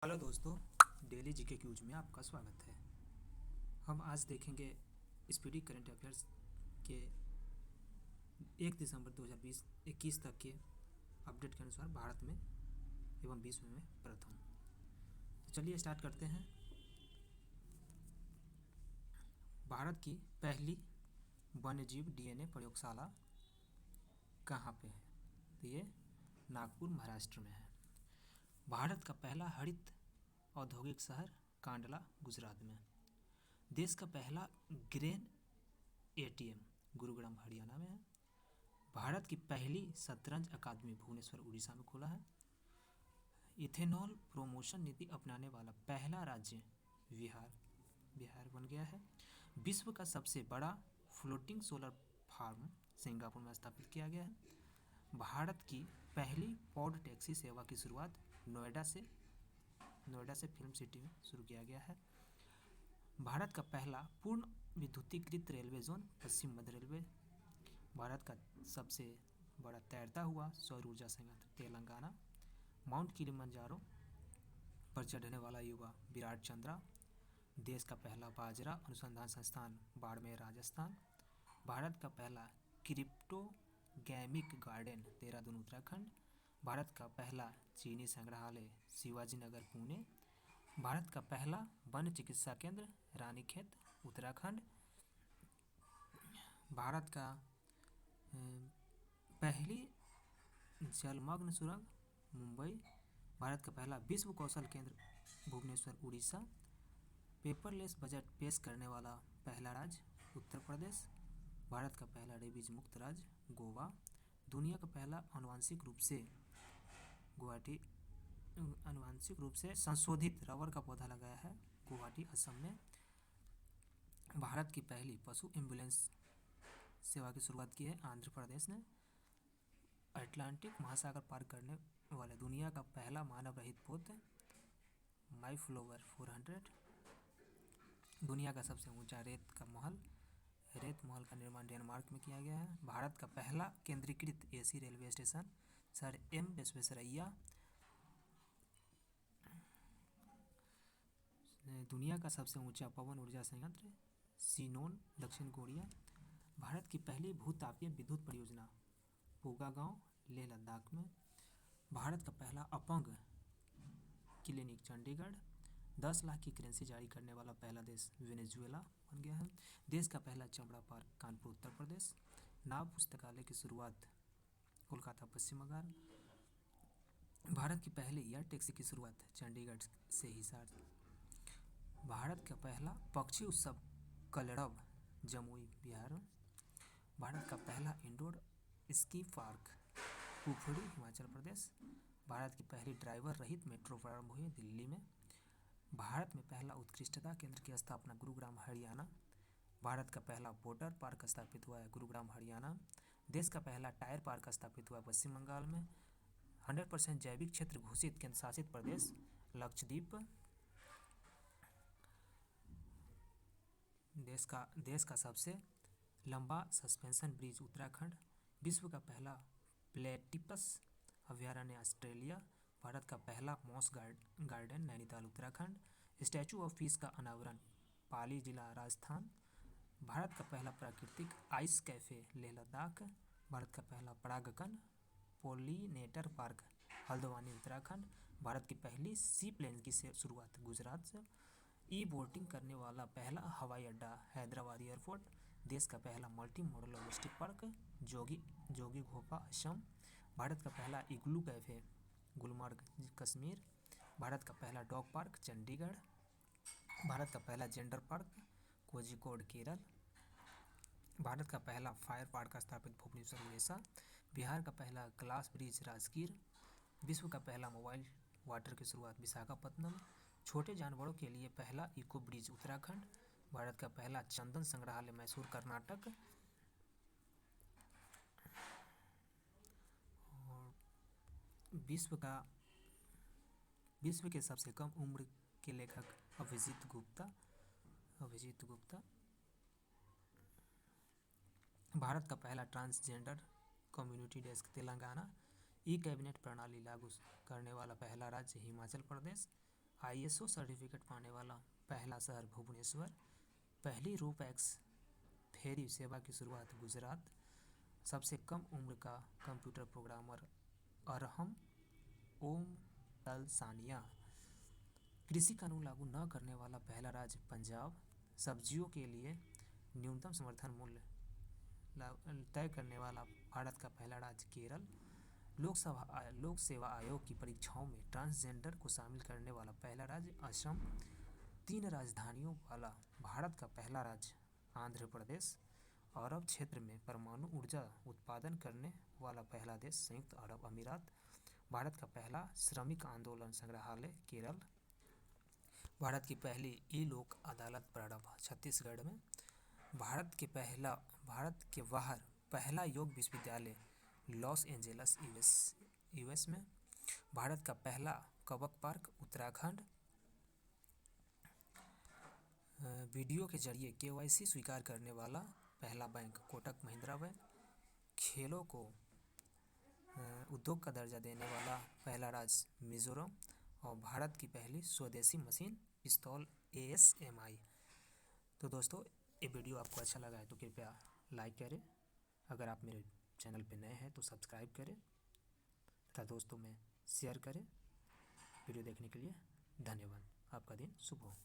Hello दोस्तों, daily GK cues में आपका स्वागत है। हम आज देखेंगे स्पीडी करंट अफेयर्स के 1 दिसंबर 2020 21 तक के अपडेट के अनुसार भारत में एवं विश्व में प्रथम। तो चलिए स्टार्ट करते हैं। भारत की पहली वन्यजीव डीएनए प्रयोगशाला कहाँ पे है? तो ये नागपुर महाराष्ट्र में है। भारत का पहला हरित औद्योगिक शहर कांडला गुजरात में। देश का पहला ग्रेन एटीएम गुरुग्राम हरियाणा में है। भारत की पहली शतरंज अकादमी भुवनेश्वर उड़ीसा में खुला है। इथेनॉल प्रोमोशन नीति अपनाने वाला पहला राज्य बिहार बन गया है। विश्व का सबसे बड़ा फ्लोटिंग सोलर फार्म सिंगापुर में स्थापित किया गया है। भारत की पहली पॉड टैक्सी सेवा की शुरुआत नोएडा से फिल्म सिटी में शुरू किया गया है। भारत का पहला पूर्ण विद्युतीकृत रेलवे जोन पश्चिम मध्य रेलवे। भारत का सबसे बड़ा तैरता हुआ सौर ऊर्जा संयंत्र तेलंगाना। माउंट किलिमंजारो पर चढ़ने वाला युवा विराट चंद्रा। देश का पहला बाजरा अनुसंधान संस्थान बाड़मेर राजस्थान। भारत का पहला क्रिप्टोगैमिक गार्डन देहरादून उत्तराखंड। भारत का पहला चीनी संग्रहालय शिवाजी नगर पुणे। भारत का पहला वन चिकित्सा केंद्र रानीखेत उत्तराखंड। भारत का पहली जलमग्न सुरंग मुंबई। भारत का पहला विश्व कौशल केंद्र भुवनेश्वर उड़ीसा। पेपरलेस बजट पेश करने वाला पहला राज्य उत्तर प्रदेश। भारत का पहला रेबीज मुक्त राज्य गोवा। दुनिया का पहला आनुवांशिक रूप से संशोधित रबर का पौधा लगाया है गुवाहाटी असम में। भारत की पहली पशु एम्बुलेंस सेवा की शुरुआत की है आंध्र प्रदेश ने। अटलांटिक महासागर पार करने वाले दुनिया का पहला मानव रहित पोत माईफ्लोवर 400। दुनिया का सबसे ऊंचा रेत महल का निर्माण डेनमार्क में किया गया है। भारत का पहला केंद्रीकृत AC railway station sir M Visvesvaraya. दुनिया का सबसे ऊंचा पवन ऊर्जा संयंत्र सिनोन दक्षिण कोरिया। भारत की पहली भूतापीय विद्युत परियोजना पोगा गांव लेह लद्दाख में। भारत का पहला अपंग क्लिनिक चंडीगढ़। 10 लाख की करेंसी जारी करने वाला पहला देश वेनेजुएला बन गया है। देश का पहला चमड़ा पार्क कानपुर उत्तर प्रदेश। नाव पुस्तकालय की शुरुआत कोलकाता पश्चिम बंगाल। भारत की पहली एयर टैक्सी की शुरुआत चंडीगढ़ से हिसार। भारत का पहला पक्षी उत्सव कलरव जमुई बिहार। भारत का पहला indoor ski park Kufri Himachal Pradesh. Bharat की पहली ड्राइवर रहित मेट्रो प्रारंभ हुई दिल्ली में। भारत में पहला उत्कृष्टता केंद्र की स्थापना गुरुग्राम हरियाणा। भारत का पहला वाटर पार्क स्थापित हुआ है गुरुग्राम हरियाणा। देश का पहला टायर पार्क स्थापित हुआ पश्चिम बंगाल में। 100% जैविक क्षेत्र घोषित केंद्र शासित प्रदेश लक्षद्वीप। देश का सबसे लंबा सस्पेंशन ब्रिज उत्तराखंड। विश्व का पहला प्लेटिपस अभयारण्य ऑस्ट्रेलिया। भारत का पहला moss garden Nainital Uttarakhand. Statue of peace का अनावरण पाली जिला राजस्थान। भारत का पहला प्राकृतिक आइस कैफे लेह लद्दाख। भारत का पहला परागकण पोलिनेटर पार्क हल्द्वानी उत्तराखंड। भारत की पहली सी प्लेन की शुरुआत गुजरात से। ई बोटिंग करने वाला पहला हवाई अड्डा हैदराबाद एयरपोर्ट। देश का पहला मल्टी मॉडल लॉजिस्टिक पार्क जोगी घोपा असम। भारत का पहला इग्लू कैफे गुलमर्ग कश्मीर। भारत का पहला डॉग पार्क चंडीगढ़। भारत का पहला जेंडर पार्क कोझिकोड केरल। भारत का पहला फायर पार्क स्थापित भुवनेश्वर उड़ीसा। बिहार का पहला ग्लास ब्रिज राजगीर। विश्व का पहला मोबाइल वाटर की शुरुआत विशाखापत्तनम। छोटे जानवरों के लिए पहला इको ब्रिज उत्तराखंड। भारत का पहला चंदन संग्रहालय मैसूर कर्नाटक। और विश्व के सबसे कम उम्र के लेखक अभिजीत गुप्ता। भारत का पहला transgender community desk Telangana. E cabinet प्रणाली लागू करने वाला पहला राज्य हिमाचल प्रदेश। ISO सर्टिफिकेट पाने वाला पहला शहर भुवनेश्वर। पहली रोपैक्स फेरी सेवा की शुरुआत गुजरात। सबसे कम उम्र का कंप्यूटर प्रोग्रामर अरहम ओम तलसानिया। कृषि कानून लागू न करने वाला पहला राज्य पंजाब। सब्जियों के लिए न्यूनतम समर्थन मूल्य तय करने वाला भारत का पहला राज्य केरल। लोक सेवा आयोग की परीक्षाओं में ट्रांसजेंडर को शामिल करने वाला पहला राज्य असम। 3 राजधानियों वाला भारत का पहला राज्य आंध्र प्रदेश। अरब क्षेत्र में परमाणु ऊर्जा उत्पादन करने वाला पहला देश संयुक्त अरब अमीरात। भारत का पहला श्रमिक आंदोलन संग्रहालय केरल। भारत की पहली ई लोक अदालत प्रारंभ छत्तीसगढ़ में। भारत के बाहर पहला योग विश्वविद्यालय लॉस एंजल्स यूएस में। भारत का पहला कबक पार्क उत्तराखंड। वीडियो के जरिए KYC स्वीकार करने वाला पहला बैंक कोटक महिंद्रा बैंक। खेलों को उद्योग का दर्जा देने वाला पहला राज्य मिजोरम। और भारत की पहली स्वदेशी मशीन पिस्तौल ASMI। तो दोस्तों, ये वीडियो आपको अच्छा लगा है तो कृपया लाइक करें। अगर आप मेरे चैनल पे नए हैं तो सब्सक्राइब करें तथा दोस्तों में शेयर करें। वीडियो देखने के लिए धन्यवाद। आपका दिन शुभ हो।